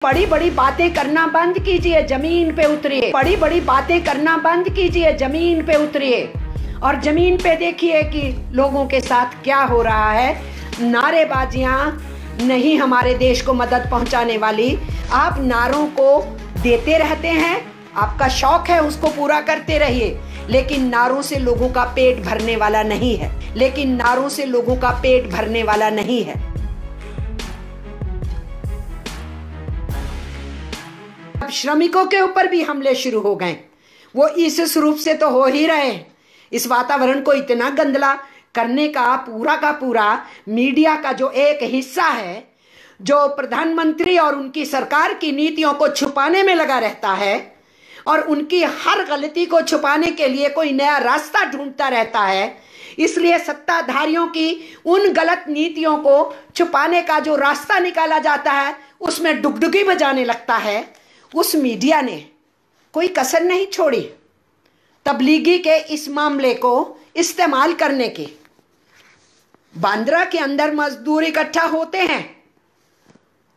बड़ी बड़ी बातें करना बंद कीजिए, जमीन पे उतरिए। बड़ी बड़ी बातें करना बंद कीजिए, जमीन पे उतरिए और जमीन पे देखिए कि लोगों के साथ क्या हो रहा है। नारेबाजियां नहीं हमारे देश को मदद पहुंचाने वाली। आप नारों को देते रहते हैं, आपका शौक है, उसको पूरा करते रहिए, लेकिन नारों से लोगों का पेट भरने वाला नहीं है। लेकिन नारों से लोगों का पेट भरने वाला नहीं है। अब श्रमिकों के ऊपर भी हमले शुरू हो गए। वो इस रूप से तो हो ही रहे हैं। इस वातावरण को इतना गंदला करने का पूरा मीडिया का जो एक हिस्सा है, जो प्रधानमंत्री और उनकी सरकार की नीतियों को छुपाने में लगा रहता है और उनकी हर गलती को छुपाने के लिए कोई नया रास्ता ढूंढता रहता है। इसलिए सत्ताधारियों की उन गलत नीतियों को छुपाने का जो रास्ता निकाला जाता है, उसमें डुगडुगी बजाने लगता है। उस मीडिया ने कोई कसर नहीं छोड़ी तबलीगी के इस मामले को इस्तेमाल करने की। बांद्रा के अंदर मजदूर इकट्ठा होते हैं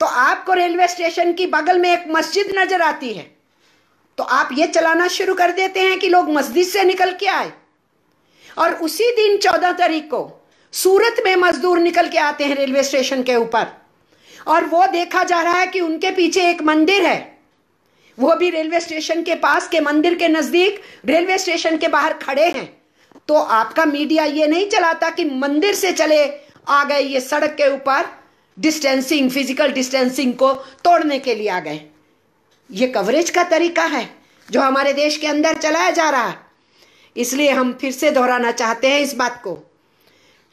तो आपको रेलवे स्टेशन की बगल में एक मस्जिद नजर आती है, तो आप ये चलाना शुरू कर देते हैं कि लोग मस्जिद से निकल के आए। और उसी दिन 14 तारीख को सूरत में मजदूर निकल के आते हैं रेलवे स्टेशन के ऊपर, और वो देखा जा रहा है कि उनके पीछे एक मंदिर है, वो भी रेलवे स्टेशन के पास के मंदिर के नजदीक रेलवे स्टेशन के बाहर खड़े हैं। तो आपका मीडिया ये नहीं चलाता कि मंदिर से चले आ गए, ये सड़क के ऊपर डिस्टेंसिंग, फिजिकल डिस्टेंसिंग को तोड़ने के लिए आ गए। ये कवरेज का तरीका है जो हमारे देश के अंदर चलाया जा रहा है। इसलिए हम फिर से दोहराना चाहते हैं इस बात को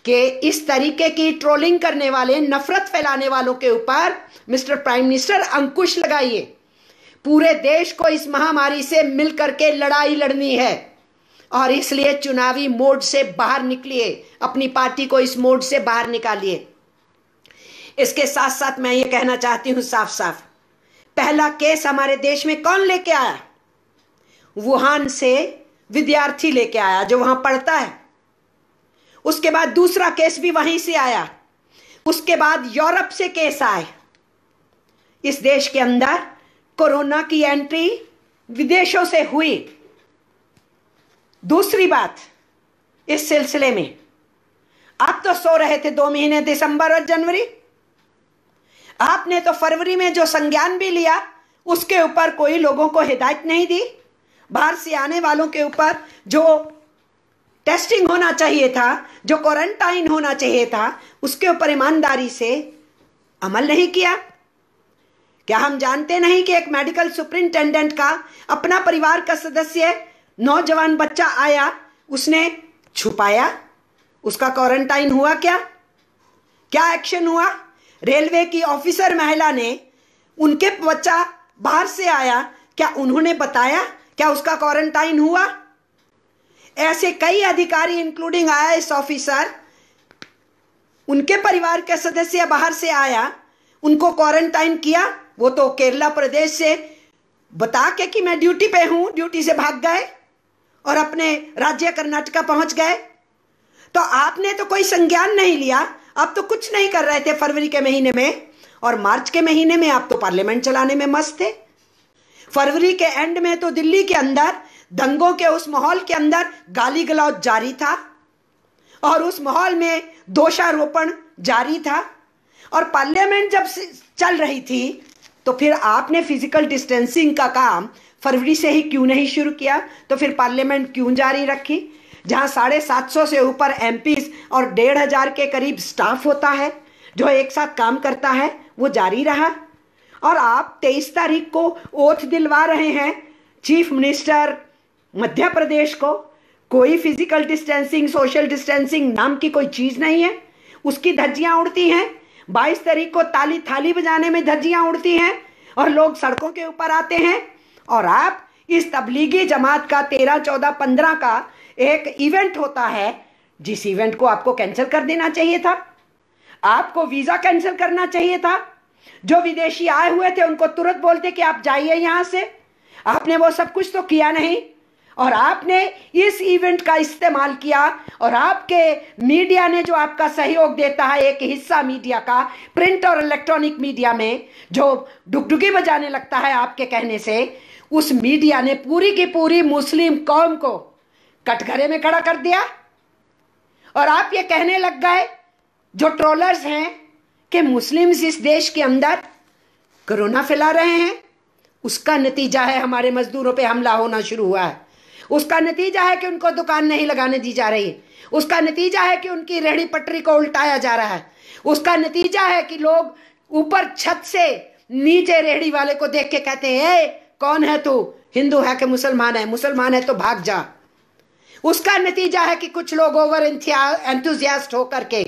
कि इस तरीके की ट्रोलिंग करने वाले, नफरत फैलाने वालों के ऊपर मिस्टर प्राइम मिनिस्टर अंकुश लगाइए। पूरे देश को इस महामारी से मिलकर के लड़ाई लड़नी है और इसलिए चुनावी मोड से बाहर निकलिए, अपनी पार्टी को इस मोड से बाहर निकालिए। इसके साथ साथ मैं ये कहना चाहती हूं साफ साफ, पहला केस हमारे देश में कौन लेके आया? वुहान से विद्यार्थी लेके आया जो वहां पढ़ता है। उसके बाद दूसरा केस भी वहीं से आया। उसके बाद यूरोप से केस आए। इस देश के अंदर कोरोना की एंट्री विदेशों से हुई। दूसरी बात इस सिलसिले में, आप तो सो रहे थे 2 महीने, दिसंबर और जनवरी। आपने तो फरवरी में जो संज्ञान भी लिया, उसके ऊपर कोई लोगों को हिदायत नहीं दी। बाहर से आने वालों के ऊपर जो टेस्टिंग होना चाहिए था, जो क्वारंटाइन होना चाहिए था, उसके ऊपर ईमानदारी से अमल नहीं किया। क्या हम जानते नहीं कि एक मेडिकल सुपरिंटेंडेंट का अपना परिवार का सदस्य, नौजवान बच्चा आया, उसने छुपाया, उसका क्वारंटाइन हुआ? क्या एक्शन हुआ? रेलवे की ऑफिसर महिला ने, उनके बच्चा बाहर से आया, क्या उन्होंने बताया? क्या उसका क्वारंटाइन हुआ? ऐसे कई अधिकारी इंक्लूडिंग IAS ऑफिसर, उनके परिवार के सदस्य बाहर से आया, उनको क्वारंटाइन किया। वो तो केरला प्रदेश से बता के कि मैं ड्यूटी पे हूं, ड्यूटी से भाग गए और अपने राज्य कर्नाटका पहुंच गए। तो आपने तो कोई संज्ञान नहीं लिया। आप तो कुछ नहीं कर रहे थे फरवरी के महीने में, और मार्च के महीने में आप तो पार्लियामेंट चलाने में मस्त थे। फरवरी के एंड में तो दिल्ली के अंदर दंगों के उस माहौल के अंदर गाली गलौज जारी था और उस माहौल में दोषारोपण जारी था। और पार्लियामेंट जब चल रही थी तो फिर आपने फिजिकल डिस्टेंसिंग का काम फरवरी से ही क्यों नहीं शुरू किया? तो फिर पार्लियामेंट क्यों जारी रखी? जहां 750 से ऊपर MPs और 1500 के करीब स्टाफ होता है जो एक साथ काम करता है, वो जारी रहा। और आप 23 तारीख को ओथ दिलवा रहे हैं चीफ मिनिस्टर मध्य प्रदेश को। कोई फिजिकल डिस्टेंसिंग, सोशल डिस्टेंसिंग नाम की कोई चीज नहीं है, उसकी धज्जियां उड़ती हैं। 22 तारीख को ताली थाली बजाने में धज्जियां उड़ती हैं और लोग सड़कों के ऊपर आते हैं। और आप इस तबलीगी जमात का 13, 14, 15 का एक इवेंट होता है, जिस इवेंट को आपको कैंसिल कर देना चाहिए था। आपको वीजा कैंसिल करना चाहिए था। जो विदेशी आए हुए थे उनको तुरंत बोलते कि आप जाइए यहां से। आपने वो सब कुछ तो किया नहीं। और आपने इस इवेंट का इस्तेमाल किया, और आपके मीडिया ने जो आपका सहयोग देता है, एक हिस्सा मीडिया का, प्रिंट और इलेक्ट्रॉनिक मीडिया में, जो डुगडुगी बजाने लगता है आपके कहने से, उस मीडिया ने पूरी की पूरी मुस्लिम कौम को कटघरे में खड़ा कर दिया। और आप ये कहने लग गए, जो ट्रोलर्स हैं, कि मुस्लिम्स इस देश के अंदर कोरोना फैला रहे हैं। उसका नतीजा है हमारे मजदूरों पे हमला होना शुरू हुआ है। उसका नतीजा है कि उनको दुकान नहीं लगाने दी जा रही। उसका नतीजा है कि उनकी रेहड़ी पटरी को उल्टाया जा रहा है। उसका नतीजा है कि लोग ऊपर छत से नीचे रेहड़ी वाले को देख के कहते हैं, कौन है तू, हिंदू है कि मुसलमान है, मुसलमान है तो भाग जा। उसका नतीजा है कि कुछ लोग ओवर एंथुजियास्ट होकर के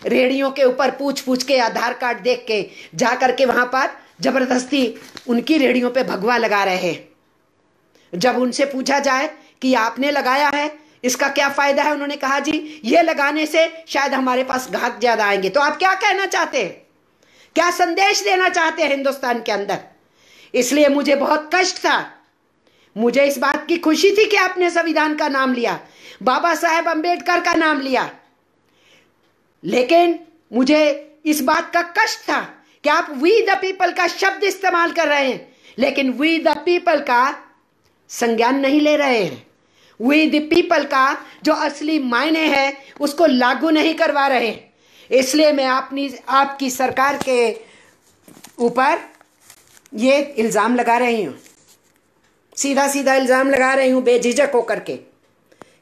रेहड़ियों के ऊपर पूछ पूछ के आधार कार्ड देख के जा करके वहां पर जबरदस्ती उनकी रेहड़ियों पे भगवा लगा रहे हैं। जब उनसे पूछा जाए कि आपने लगाया है, इसका क्या फायदा है, उन्होंने कहा जी ये लगाने से शायद हमारे पास ग्राहक ज्यादा आएंगे। तो आप क्या कहना चाहते हैं, क्या संदेश देना चाहते हैं हिंदुस्तान के अंदर? इसलिए मुझे बहुत कष्ट था, मुझे इस बात की खुशी थी कि आपने संविधान का नाम लिया, बाबा साहेब अंबेडकर का नाम लिया, लेकिन मुझे इस बात का कष्ट था कि आप वी द पीपल का शब्द इस्तेमाल कर रहे हैं, लेकिन वी द पीपल का संज्ञान नहीं ले रहे हैं। वी द पीपल का जो असली मायने है उसको लागू नहीं करवा रहे हैं। इसलिए मैं आपकी सरकार के ऊपर ये इल्ज़ाम लगा रही हूँ, सीधा सीधा इल्ज़ाम लगा रही हूँ बेझिझक होकर के,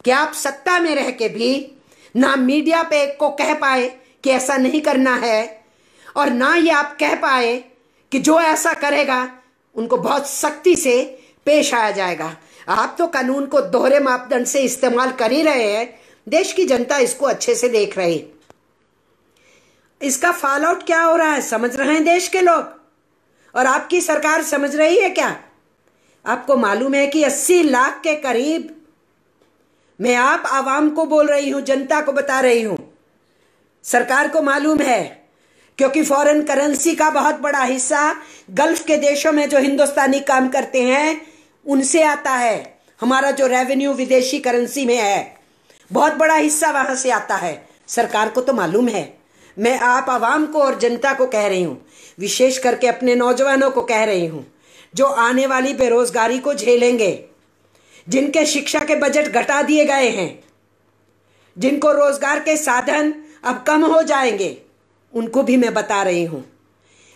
कि आप सत्ता में रह के भी ना मीडिया पे को कह पाए कि ऐसा नहीं करना है, और ना ये आप कह पाए कि जो ऐसा करेगा उनको बहुत सख्ती से पेश आया जाएगा। आप तो कानून को दोहरे मापदंड से इस्तेमाल कर ही रहे हैं। देश की जनता इसको अच्छे से देख रही है। इसका फॉल आउट क्या हो रहा है समझ रहे हैं देश के लोग, और आपकी सरकार समझ रही है क्या? आपको मालूम है कि 80 लाख के करीब, मैं आप आवाम को बोल रही हूं, जनता को बता रही हूं, सरकार को मालूम है, क्योंकि फॉरेन करेंसी का बहुत बड़ा हिस्सा गल्फ के देशों में जो हिंदुस्तानी काम करते हैं उनसे आता है। हमारा जो रेवेन्यू विदेशी करेंसी में है, बहुत बड़ा हिस्सा वहां से आता है। सरकार को तो मालूम है। मैं आप आवाम को और जनता को कह रही हूं, विशेष करके अपने नौजवानों को कह रही हूं, जो आने वाली बेरोजगारी को झेलेंगे, जिनके शिक्षा के बजट घटा दिए गए हैं, जिनको रोजगार के साधन अब कम हो जाएंगे, उनको भी मैं बता रही हूं।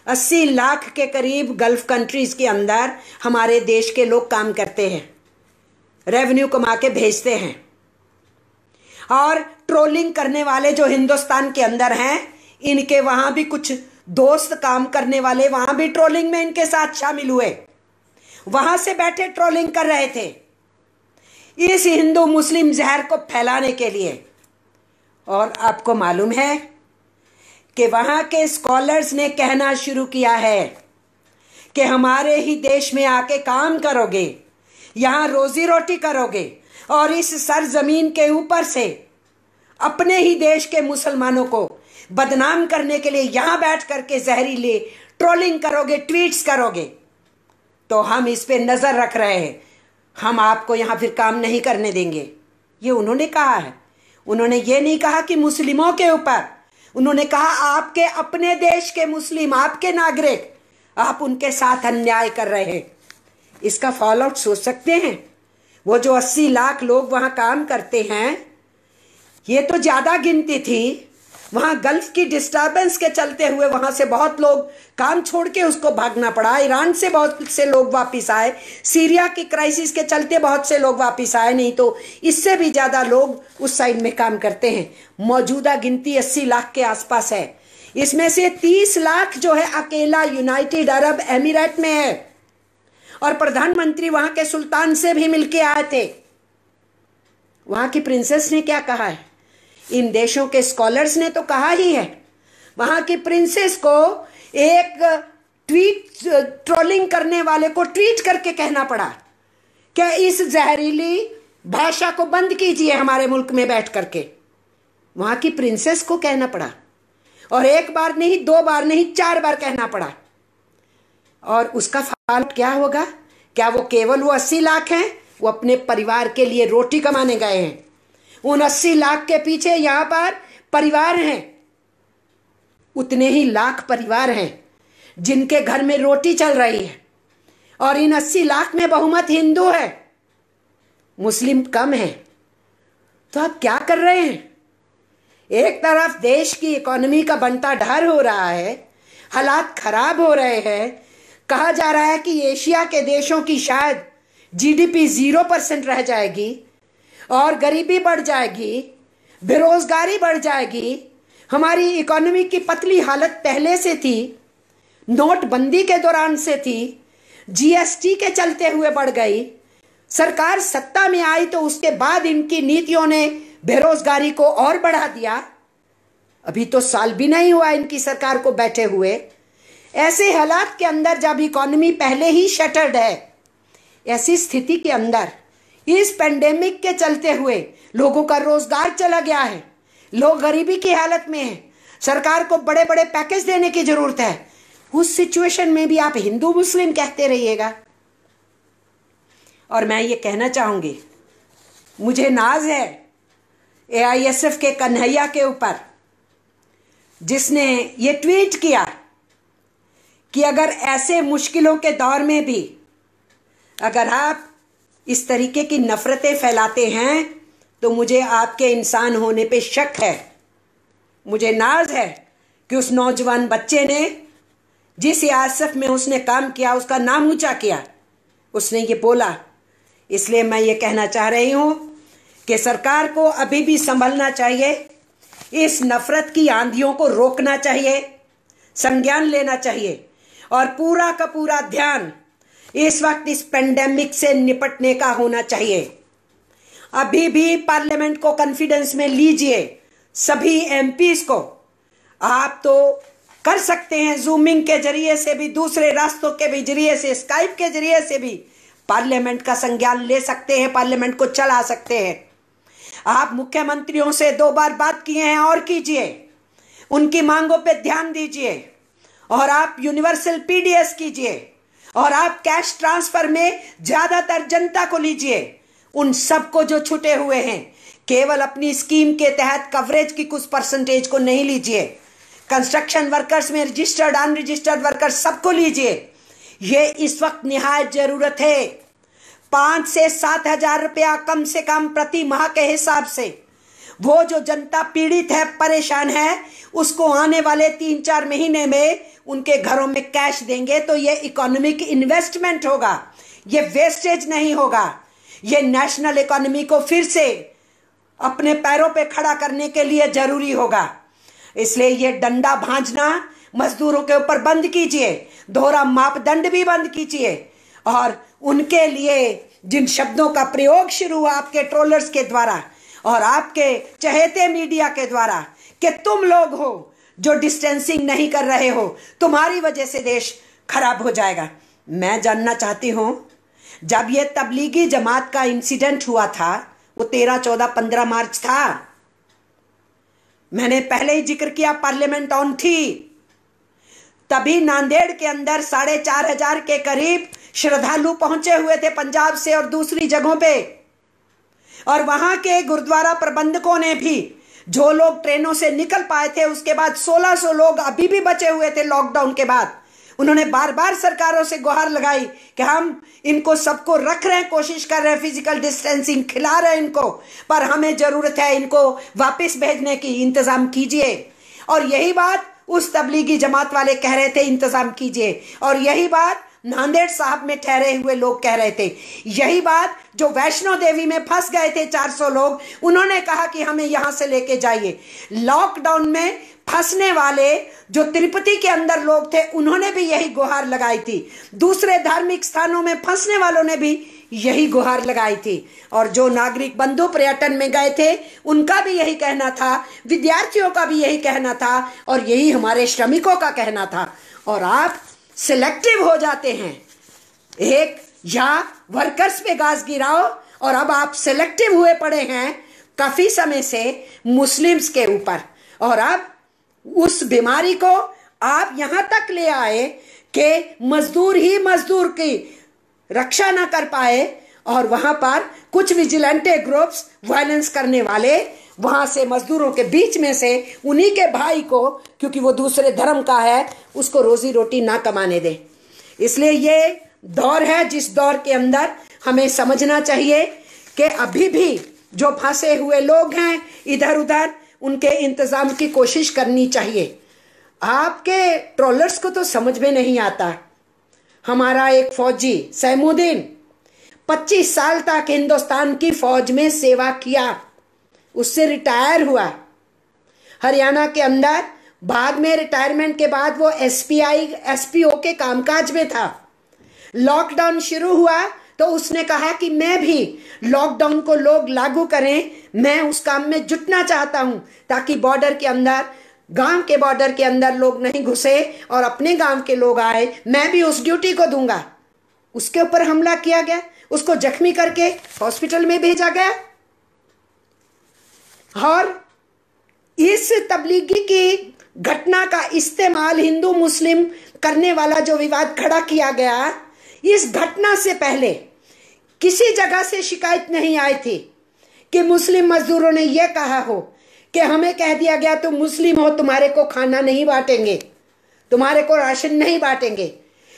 80 लाख के करीब गल्फ कंट्रीज के अंदर हमारे देश के लोग काम करते हैं, रेवेन्यू कमा के भेजते हैं, और ट्रोलिंग करने वाले जो हिंदुस्तान के अंदर हैं, इनके वहां भी कुछ दोस्त काम करने वाले वहां भी ट्रोलिंग में इनके साथ शामिल हुए, वहां से बैठे ट्रोलिंग कर रहे थे इस हिंदू मुस्लिम जहर को फैलाने के लिए। और आपको मालूम है कि वहां के स्कॉलर्स ने कहना शुरू किया है कि हमारे ही देश में आके काम करोगे, यहां रोजी रोटी करोगे, और इस सरजमीन के ऊपर से अपने ही देश के मुसलमानों को बदनाम करने के लिए यहां बैठ करके जहरीले ट्रोलिंग करोगे, ट्वीट्स करोगे, तो हम इस पे नजर रख रहे हैं, हम आपको यहां फिर काम नहीं करने देंगे। ये उन्होंने कहा है। उन्होंने ये नहीं कहा कि मुस्लिमों के ऊपर, उन्होंने कहा आपके अपने देश के मुस्लिम, आपके नागरिक, आप उनके साथ अन्याय कर रहे हैं। इसका फॉल आउट सोच सकते हैं? वो जो 80 लाख लोग वहां काम करते हैं, ये तो ज्यादा गिनती थी। वहां गल्फ की डिस्टर्बेंस के चलते हुए वहां से बहुत लोग काम छोड़ के उसको भागना पड़ा। ईरान से बहुत से लोग वापिस आए, सीरिया की क्राइसिस के चलते बहुत से लोग वापिस आए, नहीं तो इससे भी ज्यादा लोग उस साइड में काम करते हैं। मौजूदा गिनती 80 लाख के आसपास है। इसमें से 30 लाख जो है अकेला यूनाइटेड अरब एमिरेट में है, और प्रधानमंत्री वहां के सुल्तान से भी मिलके आए थे। वहां की प्रिंसेस ने क्या कहा है? इन देशों के स्कॉलर्स ने तो कहा ही है। वहां की प्रिंसेस को एक ट्रोलिंग करने वाले को ट्वीट करके कहना पड़ा कि इस जहरीली भाषा को बंद कीजिए हमारे मुल्क में बैठ करके। वहां की प्रिंसेस को कहना पड़ा, और एक बार नहीं, 2 बार नहीं, 4 बार कहना पड़ा। और उसका फल क्या होगा? क्या वो केवल वो 80 लाख हैं वो अपने परिवार के लिए रोटी कमाने गए हैं। उन 80 लाख के पीछे यहाँ पर परिवार हैं, उतने ही लाख परिवार हैं जिनके घर में रोटी चल रही है, और इन 80 लाख में बहुमत हिंदू है, मुस्लिम कम है। तो आप क्या कर रहे हैं? एक तरफ देश की इकोनॉमी का बंटाढार हो रहा है, हालात खराब हो रहे हैं, कहा जा रहा है कि एशिया के देशों की शायद जीडीपी 0% रह जाएगी और गरीबी बढ़ जाएगी, बेरोजगारी बढ़ जाएगी, हमारी इकोनॉमी की पतली हालत पहले से थी, नोटबंदी के दौरान से थी, जीएसटी के चलते हुए बढ़ गई, सरकार सत्ता में आई तो उसके बाद इनकी नीतियों ने बेरोजगारी को और बढ़ा दिया। अभी तो साल भी नहीं हुआ इनकी सरकार को बैठे हुए। ऐसे हालात के अंदर जब इकोनॉमी पहले ही शटर्ड है, ऐसी स्थिति के अंदर इस पेंडेमिक के चलते हुए लोगों का रोजगार चला गया है, लोग गरीबी की हालत में हैं, सरकार को बड़े बड़े पैकेज देने की जरूरत है। उस सिचुएशन में भी आप हिंदू मुस्लिम कहते रहिएगा। और मैं ये कहना चाहूंगी, मुझे नाज है एआईएसएफ के कन्हैया के ऊपर, जिसने ये ट्वीट किया कि अगर ऐसे मुश्किलों के दौर में भी अगर आप इस तरीके की नफरतें फैलाते हैं तो मुझे आपके इंसान होने पे शक है। मुझे नाज है कि उस नौजवान बच्चे ने जिस एआईएसएफ में उसने काम किया उसका नाम ऊंचा किया, उसने ये बोला। इसलिए मैं ये कहना चाह रही हूं कि सरकार को अभी भी संभलना चाहिए, इस नफरत की आंधियों को रोकना चाहिए, संज्ञान लेना चाहिए और पूरा का पूरा ध्यान इस वक्त इस पेंडेमिक से निपटने का होना चाहिए। अभी भी पार्लियामेंट को कॉन्फिडेंस में लीजिए, सभी एमपीज को। आप तो कर सकते हैं जूमिंग के जरिए से भी, दूसरे रास्तों के भी जरिए से, स्काइप के जरिए से भी पार्लियामेंट का संज्ञान ले सकते हैं, पार्लियामेंट को चला सकते हैं। आप मुख्यमंत्रियों से 2 बार बात किए हैं और कीजिए, उनकी मांगों पे ध्यान दीजिए, और आप यूनिवर्सल पीडीएस कीजिए, और आप कैश ट्रांसफर में ज्यादातर जनता को लीजिए, उन सबको जो छूटे हुए हैं। केवल अपनी स्कीम के तहत कवरेज की कुछ परसेंटेज को नहीं लीजिए, कंस्ट्रक्शन वर्कर्स में रजिस्टर्ड अनरजिस्टर्ड वर्कर्स सबको लीजिए। ये इस वक्त निहायत जरूरत है। 5 से 7 हजार रुपया कम से कम प्रति माह के हिसाब से वो जो जनता पीड़ित है, परेशान है, उसको आने वाले 3-4 महीने में उनके घरों में कैश देंगे तो ये इकोनॉमिक इन्वेस्टमेंट होगा, ये वेस्टेज नहीं होगा। ये नेशनल इकोनॉमी को फिर से अपने पैरों पे खड़ा करने के लिए जरूरी होगा। इसलिए ये डंडा भांजना मजदूरों के ऊपर बंद कीजिए, दोहरा मापदंड भी बंद कीजिए, और उनके लिए जिन शब्दों का प्रयोग शुरू हुआ आपके ट्रोलर्स के द्वारा और आपके चहेते मीडिया के द्वारा कि तुम लोग हो जो डिस्टेंसिंग नहीं कर रहे हो, तुम्हारी वजह से देश खराब हो जाएगा। मैं जानना चाहती हूं, जब ये तबलीगी जमात का इंसिडेंट हुआ था, वो 13, 14, 15 मार्च था, मैंने पहले ही जिक्र किया, पार्लियामेंट ऑन थी। तभी नांदेड़ के अंदर 4,500 के करीब श्रद्धालु पहुंचे हुए थे पंजाब से और दूसरी जगहों पे, और वहां के गुरुद्वारा प्रबंधकों ने भी, जो लोग ट्रेनों से निकल पाए थे, उसके बाद 1600 लोग अभी भी बचे हुए थे लॉकडाउन के बाद। उन्होंने बार बार सरकारों से गुहार लगाई कि हम इनको सबको रख रहे हैं, कोशिश कर रहे हैं, फिजिकल डिस्टेंसिंग खिला रहे हैं इनको, पर हमें जरूरत है इनको वापस भेजने की, इंतजाम कीजिए। और यही बात उस तबलीगी जमात वाले कह रहे थे, इंतजाम कीजिए। और यही बात नांदेड़ साहब में ठहरे हुए लोग कह रहे थे। यही बात जो वैष्णो देवी में फंस गए थे 400 लोग, उन्होंने कहा कि हमें यहां से लेके जाइए। लॉकडाउन में फंसने वाले जो तिरुपति के अंदर लोग थे, उन्होंने भी यही गुहार लगाई थी। दूसरे धार्मिक स्थानों में फंसने वालों ने भी यही गुहार लगाई थी। और जो नागरिक बंधु पर्यटन में गए थे, उनका भी यही कहना था, विद्यार्थियों का भी यही कहना था, और यही हमारे श्रमिकों का कहना था। और आप सिलेक्टिव हो जाते हैं, एक या वर्कर्स पे गाज गिराओ, और अब आप सिलेक्टिव हुए पड़े हैं काफी समय से मुस्लिम्स के ऊपर। और अब उस बीमारी को आप यहां तक ले आए कि मजदूर ही मजदूर की रक्षा ना कर पाए, और वहां पर कुछ विजिलेंटे ग्रुप्स, वायलेंस करने वाले, वहां से मजदूरों के बीच में से उन्हीं के भाई को, क्योंकि वो दूसरे धर्म का है, उसको रोजी रोटी ना कमाने दे। इसलिए ये दौर है जिस दौर के अंदर हमें समझना चाहिए कि अभी भी जो फंसे हुए लोग हैं इधर उधर, उनके इंतजाम की कोशिश करनी चाहिए। आपके ट्रोलर्स को तो समझ में नहीं आता। हमारा एक फौजी सैमुद्दीन 25 साल तक हिंदुस्तान की फौज में सेवा किया, उससे रिटायर हुआ हरियाणा के अंदर। बाद में रिटायरमेंट के बाद वो एसपीओ के कामकाज में था। लॉकडाउन शुरू हुआ तो उसने कहा कि मैं भी लॉकडाउन को लोग लागू करें, मैं उस काम में जुटना चाहता हूं, ताकि बॉर्डर के अंदर, गांव के बॉर्डर के अंदर लोग नहीं घुसे और अपने गांव के लोग आए, मैं भी उस ड्यूटी को दूंगा। उसके ऊपर हमला किया गया, उसको जख्मी करके हॉस्पिटल में भेजा गया। और इस तबलीगी की घटना का इस्तेमाल हिंदू मुस्लिम करने वाला जो विवाद खड़ा किया गया, इस घटना से पहले किसी जगह से शिकायत नहीं आई थी कि मुस्लिम मजदूरों ने यह कहा हो कि हमें कह दिया गया तुम मुस्लिम हो, तुम्हारे को खाना नहीं बांटेंगे, तुम्हारे को राशन नहीं बांटेंगे।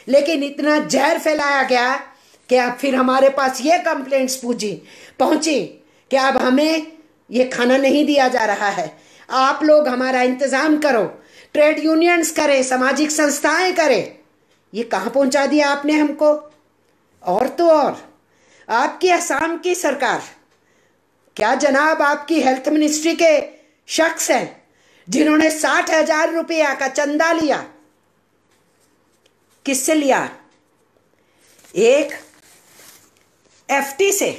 लेकिन इतना जहर फैलाया गया कि अब फिर हमारे पास ये कंप्लेंट्स पहुंची कि अब हमें ये खाना नहीं दिया जा रहा है, आप लोग हमारा इंतजाम करो, ट्रेड यूनियंस करें, सामाजिक संस्थाएं करें। ये कहां पहुंचा दिया आपने हमको। और तो और आपकी असम की सरकार, क्या जनाब आपकी हेल्थ मिनिस्ट्री के शख्स हैं जिन्होंने 60,000 रुपया का चंदा लिया। किससे लिया? एक एफटी से,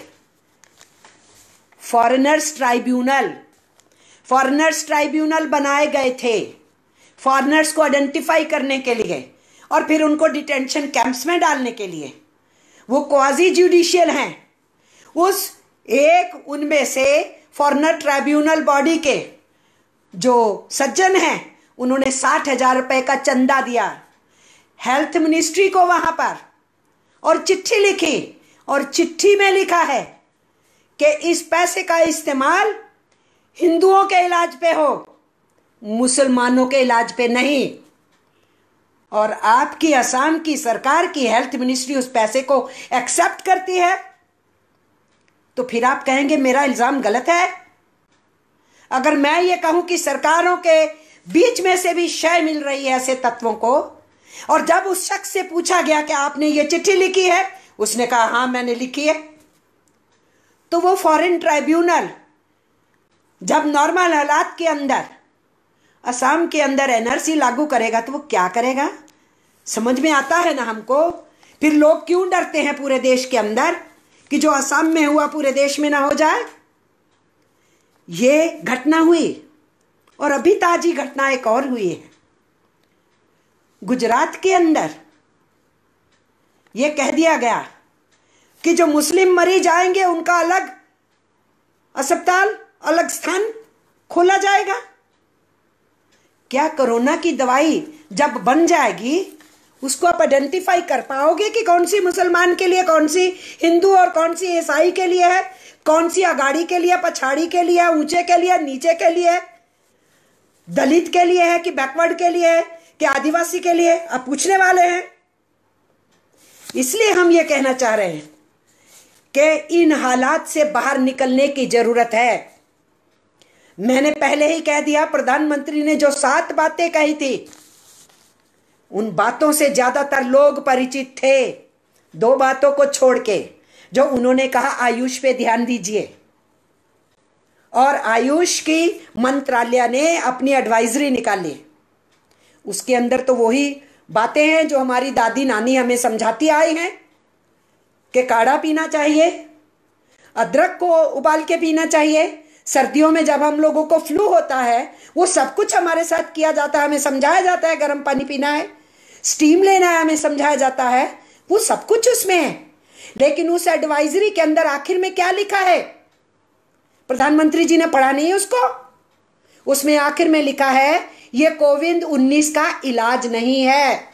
फॉरेनर्स ट्राइब्यूनल बनाए गए थे फॉरेनर्स को आइडेंटिफाई करने के लिए और फिर उनको डिटेंशन कैंप्स में डालने के लिए। वो क्वाजी जुडिशियल हैं। उस एक उनमें से फॉरेनर ट्राइब्यूनल बॉडी के जो सज्जन हैं, उन्होंने 60,000 रुपए का चंदा दिया हेल्थ मिनिस्ट्री को वहां पर, और चिट्ठी लिखी, और चिट्ठी में लिखा है कि इस पैसे का इस्तेमाल हिंदुओं के इलाज पे हो, मुसलमानों के इलाज पे नहीं। और आपकी असम की सरकार की हेल्थ मिनिस्ट्री उस पैसे को एक्सेप्ट करती है, तो फिर आप कहेंगे मेरा इल्जाम गलत है। अगर मैं ये कहूं कि सरकारों के बीच में से भी शय मिल रही है ऐसे तत्वों को, और जब उस शख्स से पूछा गया कि आपने ये चिट्ठी लिखी है, उसने कहा हाँ मैंने लिखी है, तो वो फॉरेन ट्राइब्यूनल जब नॉर्मल हालात के अंदर असम के अंदर एनआरसी लागू करेगा तो वो क्या करेगा, समझ में आता है ना हमको। फिर लोग क्यों डरते हैं पूरे देश के अंदर कि जो असम में हुआ पूरे देश में ना हो जाए। ये घटना हुई, और अभी ताजी घटना एक और हुई है गुजरात के अंदर। यह कह दिया गया कि जो मुस्लिम मरीज आएंगे उनका अलग अस्पताल, अलग स्थान खोला जाएगा। क्या कोरोना की दवाई जब बन जाएगी उसको आप आइडेंटिफाई कर पाओगे कि कौन सी मुसलमान के लिए, कौन सी हिंदू और कौन सी ईसाई के लिए है, कौन सी अगाड़ी के लिए, पछाड़ी के लिए, ऊंचे के लिए, नीचे के लिए, दलित के लिए है कि बैकवर्ड के लिए है कि आदिवासी के लिए, आप पूछने वाले हैं। इसलिए हम ये कहना चाह रहे हैं कि इन हालात से बाहर निकलने की जरूरत है। मैंने पहले ही कह दिया, प्रधानमंत्री ने जो 7 बातें कही थी, उन बातों से ज्यादातर लोग परिचित थे। 2 बातों को छोड़ के जो उन्होंने कहा, आयुष पे ध्यान दीजिए, और आयुष की मंत्रालय ने अपनी एडवाइजरी निकाली। उसके अंदर तो वही बातें हैं जो हमारी दादी नानी हमें समझाती आई हैं कि काढ़ा पीना चाहिए, अदरक को उबाल के पीना चाहिए, सर्दियों में जब हम लोगों को फ्लू होता है वो सब कुछ हमारे साथ किया जाता है, हमें समझाया जाता है गर्म पानी पीना है, स्टीम लेना है, हमें समझाया जाता है, वो सब कुछ उसमें है। लेकिन उस एडवाइजरी के अंदर आखिर में क्या लिखा है, प्रधानमंत्री जी ने पढ़ा नहीं उसको। उसमें आखिर में लिखा है ये कोविड-19 का इलाज नहीं है।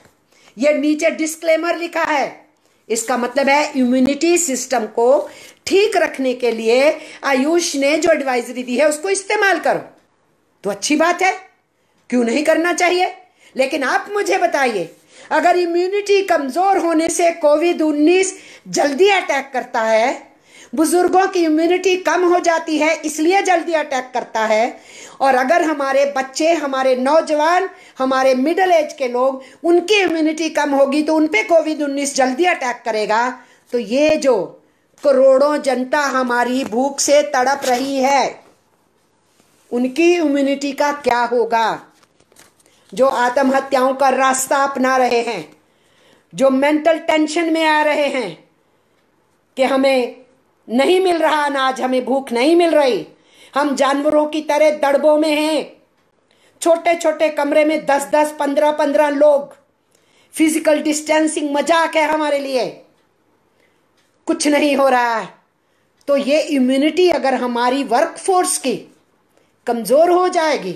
ये नीचे डिस्क्लेमर लिखा है इसका मतलब है इम्यूनिटी सिस्टम को ठीक रखने के लिए आयुष ने जो एडवाइजरी दी है उसको इस्तेमाल करो। तो अच्छी बात है, क्यों नहीं करना चाहिए। लेकिन आप मुझे बताइए, अगर इम्यूनिटी कमजोर होने से कोविड-19 जल्दी अटैक करता है, बुजुर्गों की इम्यूनिटी कम हो जाती है इसलिए जल्दी अटैक करता है, और अगर हमारे बच्चे, हमारे नौजवान, हमारे मिडिल एज के लोग, उनकी इम्यूनिटी कम होगी तो उन पे कोविड-19 जल्दी अटैक करेगा, तो ये जो करोड़ों जनता हमारी भूख से तड़प रही है उनकी इम्यूनिटी का क्या होगा। जो आत्महत्याओं का रास्ता अपना रहे हैं, जो मेंटल टेंशन में आ रहे हैं कि हमें नहीं मिल रहा अनाज, हमें भूख नहीं मिल रही, हम जानवरों की तरह दड़बों में हैं, छोटे छोटे कमरे में 10-10, 15-15 लोग, फिजिकल डिस्टेंसिंग मजाक है हमारे लिए, कुछ नहीं हो रहा है। तो ये इम्यूनिटी अगर हमारी वर्कफोर्स की कमजोर हो जाएगी,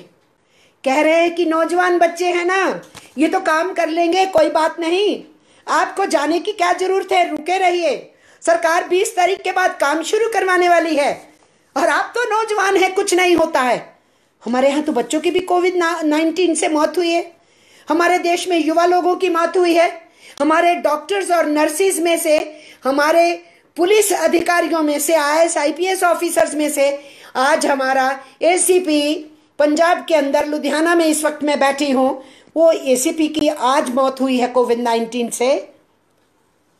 कह रहे हैं कि नौजवान बच्चे हैं ना, ये तो काम कर लेंगे, कोई बात नहीं, आपको जाने की क्या जरूरत है, रुके रहिए, सरकार 20 तारीख के बाद काम शुरू करवाने वाली है और आप तो नौजवान हैं, कुछ नहीं होता है। हमारे यहाँ तो बच्चों की भी कोविड-19 से मौत हुई है, हमारे देश में युवा लोगों की मौत हुई है, हमारे डॉक्टर्स और नर्सिस में से, हमारे पुलिस अधिकारियों में से, IAS IPS ऑफिसर्स में से, आज हमारा ACP पंजाब के अंदर लुधियाना में इस वक्त मैं बैठी हूं, वो ACP की आज मौत हुई है कोविड-19 से।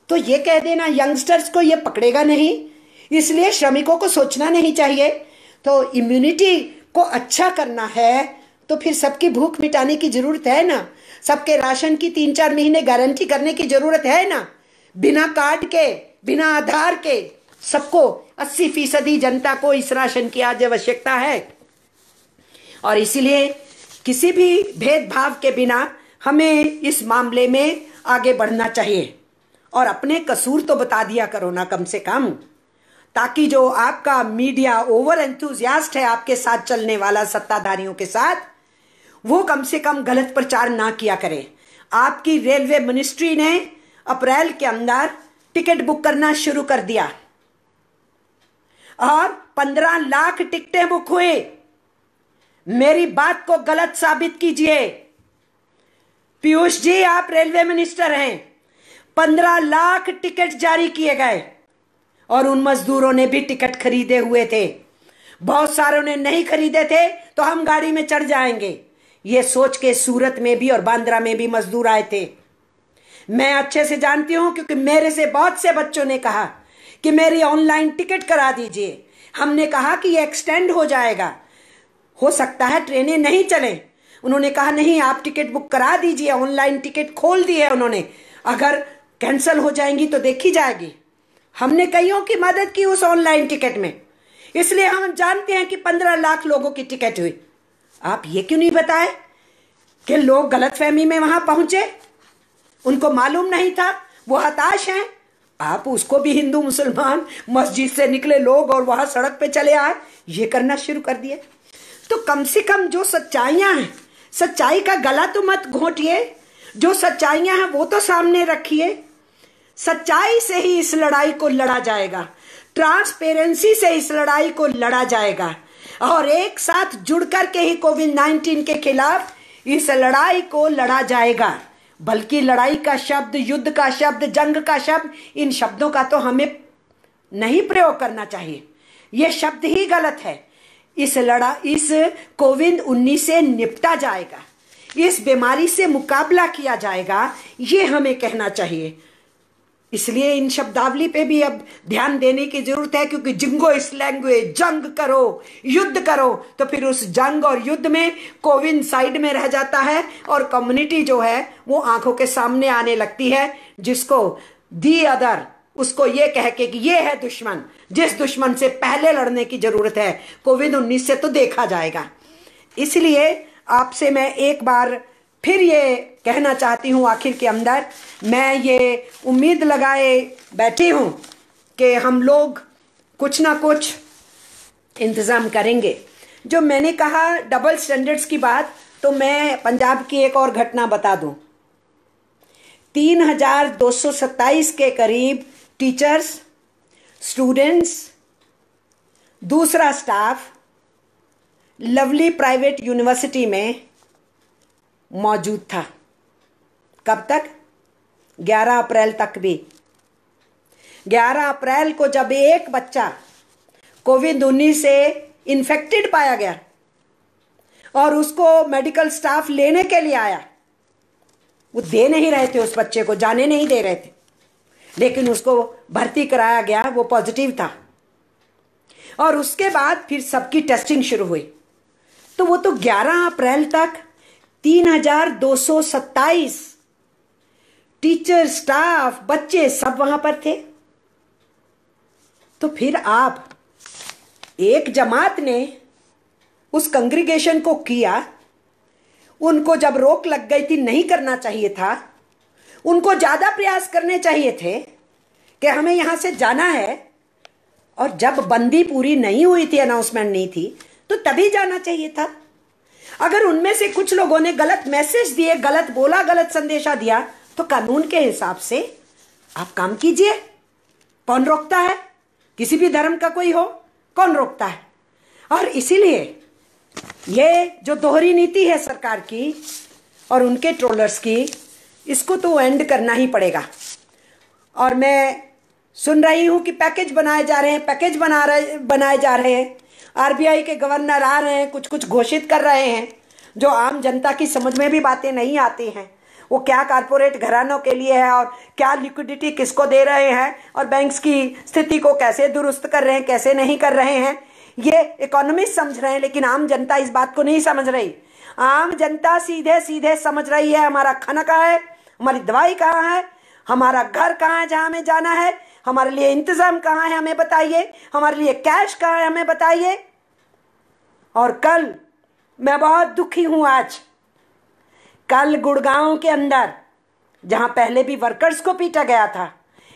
तो ये कह देना यंगस्टर्स को ये पकड़ेगा नहीं, इसलिए श्रमिकों को सोचना नहीं चाहिए। तो इम्यूनिटी को अच्छा करना है तो फिर सबकी भूख मिटाने की जरूरत है ना, सबके राशन की 3-4 महीने गारंटी करने की जरूरत है ना, बिना कार्ड के, बिना आधार के, सबको 80% जनता को इस राशन की आज आवश्यकता है। और इसीलिए किसी भी भेदभाव के बिना हमें इस मामले में आगे बढ़ना चाहिए और अपने कसूर तो बता दिया करो ना कम से कम, ताकि जो आपका मीडिया ओवर एंथुजियास्ट है आपके साथ चलने वाला सत्ताधारियों के साथ, वो कम से कम गलत प्रचार ना किया करे। आपकी रेलवे मिनिस्ट्री ने अप्रैल के अंदर टिकट बुक करना शुरू कर दिया और 15 लाख टिकटें बुक हुई। मेरी बात को गलत साबित कीजिए। पीयूष जी, आप रेलवे मिनिस्टर हैं, 15 लाख टिकट जारी किए गए और उन मजदूरों ने भी टिकट खरीदे हुए थे, बहुत सारों ने नहीं खरीदे थे तो हम गाड़ी में चढ़ जाएंगे, ये सोच के सूरत में भी और बांद्रा में भी मजदूर आए थे। मैं अच्छे से जानती हूं क्योंकि मेरे से बहुत से बच्चों ने कहा कि मेरी ऑनलाइन टिकट करा दीजिए। हमने कहा कि ये एक्सटेंड हो जाएगा, हो सकता है ट्रेनें नहीं चले। उन्होंने कहा नहीं, आप टिकट बुक करा दीजिए, ऑनलाइन टिकट खोल दी है उन्होंने, अगर कैंसिल हो जाएंगी तो देखी जाएगी। हमने कईयों की मदद की उस ऑनलाइन टिकट में, इसलिए हम जानते हैं कि 15 लाख लोगों की टिकट हुई। आप ये क्यों नहीं बताए कि लोग गलतफहमी में वहां पहुंचे, उनको मालूम नहीं था, वो हताश हैं। आप उसको भी हिंदू मुसलमान मस्जिद से निकले लोग और वहां सड़क पे चले आए, ये करना शुरू कर दिए। तो कम से कम जो सच्चाइयां हैं, सच्चाई का गला तो मत घोटिए, जो सच्चाइयां हैं वो तो सामने रखिए। सच्चाई से ही इस लड़ाई को लड़ा जाएगा, ट्रांसपेरेंसी से इस लड़ाई को लड़ा जाएगा और एक साथ जुड़कर के ही कोविड-19 के खिलाफ इस लड़ाई को लड़ा जाएगा। बल्कि लड़ाई का शब्द, युद्ध का शब्द, जंग का शब्द, इन शब्दों का तो हमें नहीं प्रयोग करना चाहिए, ये शब्द ही गलत है। इस कोविड-19 से निपटा जाएगा, इस बीमारी से मुकाबला किया जाएगा, ये हमें कहना चाहिए। इसलिए इन शब्दावली पे भी अब ध्यान देने की जरूरत है, क्योंकि जिंगो इस लैंग्वेज, जंग करो, युद्ध करो, तो फिर उस जंग और युद्ध में कोविड साइड में रह जाता है और कम्युनिटी जो है वो आंखों के सामने आने लगती है, जिसको दी अदर, उसको ये कह के कि ये है दुश्मन, जिस दुश्मन से पहले लड़ने की जरूरत है, कोविड-19 से तो देखा जाएगा। इसलिए आपसे मैं एक बार फिर ये कहना चाहती हूँ, आखिर के अंदर मैं ये उम्मीद लगाए बैठी हूँ कि हम लोग कुछ ना कुछ इंतज़ाम करेंगे। जो मैंने कहा डबल स्टैंडर्ड्स की बात, तो मैं पंजाब की एक और घटना बता दूं 3,227 के करीब टीचर्स, स्टूडेंट्स, दूसरा स्टाफ लवली प्राइवेट यूनिवर्सिटी में मौजूद था। कब तक? 11 अप्रैल तक भी। 11 अप्रैल को जब एक बच्चा कोविड-19 से इन्फेक्टेड पाया गया और उसको मेडिकल स्टाफ लेने के लिए आया, वो दे नहीं रहे थे, उस बच्चे को जाने नहीं दे रहे थे, लेकिन उसको भर्ती कराया गया, वो पॉजिटिव था। और उसके बाद फिर सबकी टेस्टिंग शुरू हुई। तो वो तो 11 अप्रैल तक 3,227 टीचर, स्टाफ, बच्चे सब वहां पर थे। तो फिर आप एक जमात ने उस कंग्रीगेशन को किया, उनको जब रोक लग गई थी, नहीं करना चाहिए था, उनको ज्यादा प्रयास करने चाहिए थे कि हमें यहां से जाना है। और जब बंदी पूरी नहीं हुई थी, अनाउंसमेंट नहीं थी, तो तभी जाना चाहिए था। अगर उनमें से कुछ लोगों ने गलत मैसेज दिए, गलत बोला, गलत संदेशा दिया, तो कानून के हिसाब से आप काम कीजिए। कौन रोकता है? किसी भी धर्म का कोई हो, कौन रोकता है? और इसीलिए ये जो दोहरी नीति है सरकार की और उनके ट्रोलर्स की, इसको तो एंड करना ही पड़ेगा। और मैं सुन रही हूं कि पैकेज बनाए जा रहे हैं, पैकेज बनाए जा रहे हैं। आरबीआई के गवर्नर आ रहे हैं, कुछ कुछ घोषित कर रहे हैं जो आम जनता की समझ में भी बातें नहीं आती हैं। वो क्या कारपोरेट घरानों के लिए है और क्या लिक्विडिटी किसको दे रहे हैं और बैंक्स की स्थिति को कैसे दुरुस्त कर रहे हैं, कैसे नहीं कर रहे हैं, ये इकोनॉमिस्ट समझ रहे हैं, लेकिन आम जनता इस बात को नहीं समझ रही। आम जनता सीधे सीधे समझ रही है हमारा खाना कहाँ है, हमारी दवाई कहाँ है, हमारा घर कहाँ है जहाँ हमें जाना है, हमारे लिए इंतजाम कहाँ है हमें बताइए, हमारे लिए कैश कहाँ है हमें बताइए। और कल मैं बहुत दुखी हूं आज, कल गुड़गांव के अंदर जहां पहले भी वर्कर्स को पीटा गया था,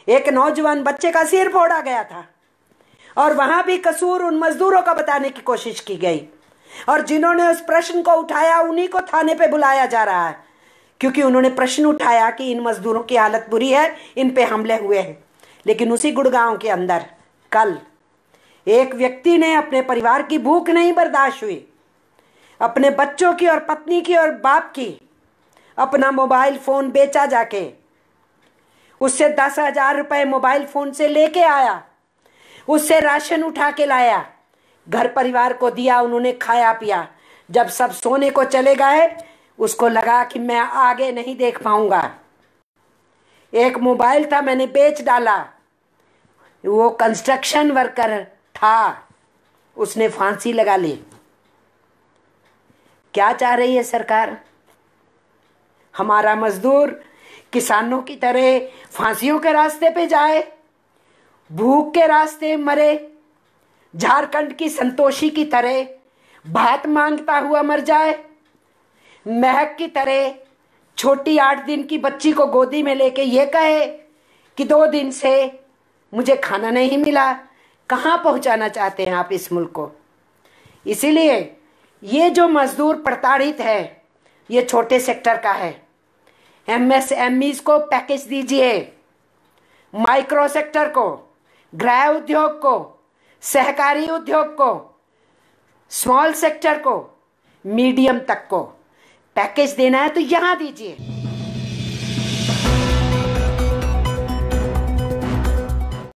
एक नौजवान बच्चे का सिर फोड़ा गया था और वहां भी कसूर उन मजदूरों का बताने की कोशिश की गई। और जिन्होंने उस प्रश्न को उठाया उन्हीं को थाने पे बुलाया जा रहा है, क्योंकि उन्होंने प्रश्न उठाया कि इन मजदूरों की हालत बुरी है, इन पे हमले हुए हैं। लेकिन उसी गुड़गांव के अंदर कल एक व्यक्ति ने अपने परिवार की भूख नहीं बर्दाश्त हुई, अपने बच्चों की और पत्नी की और बाप की अपना मोबाइल फोन बेचा जाके, उससे 10,000 रुपए मोबाइल फोन से लेके आया, उससे राशन उठा के लाया, घर परिवार को दिया, उन्होंने खाया पिया। जब सब सोने को चले गए, उसको लगा कि मैं आगे नहीं देख पाऊंगा। एक मोबाइल था, मैंने बेच डाला। वो कंस्ट्रक्शन वर्कर था, उसने फांसी लगा ली। क्या चाह रही है सरकार? हमारा मजदूर किसानों की तरह फांसियों के रास्ते पे जाए, भूख के रास्ते मरे, झारखंड की संतोषी की तरह भात मांगता हुआ मर जाए, महक की तरह छोटी 8 दिन की बच्ची को गोदी में लेके ये कहे कि 2 दिन से मुझे खाना नहीं मिला। कहाँ पहुंचाना चाहते हैं आप इस मुल्क को? इसीलिए ये जो मजदूर प्रताड़ित है, ये छोटे सेक्टर का है। एमएसएमईज को पैकेज दीजिए, माइक्रो सेक्टर को, गृह उद्योग को, सहकारी उद्योग को, स्मॉल सेक्टर को, मीडियम तक को पैकेज देना है तो यहां दीजिए।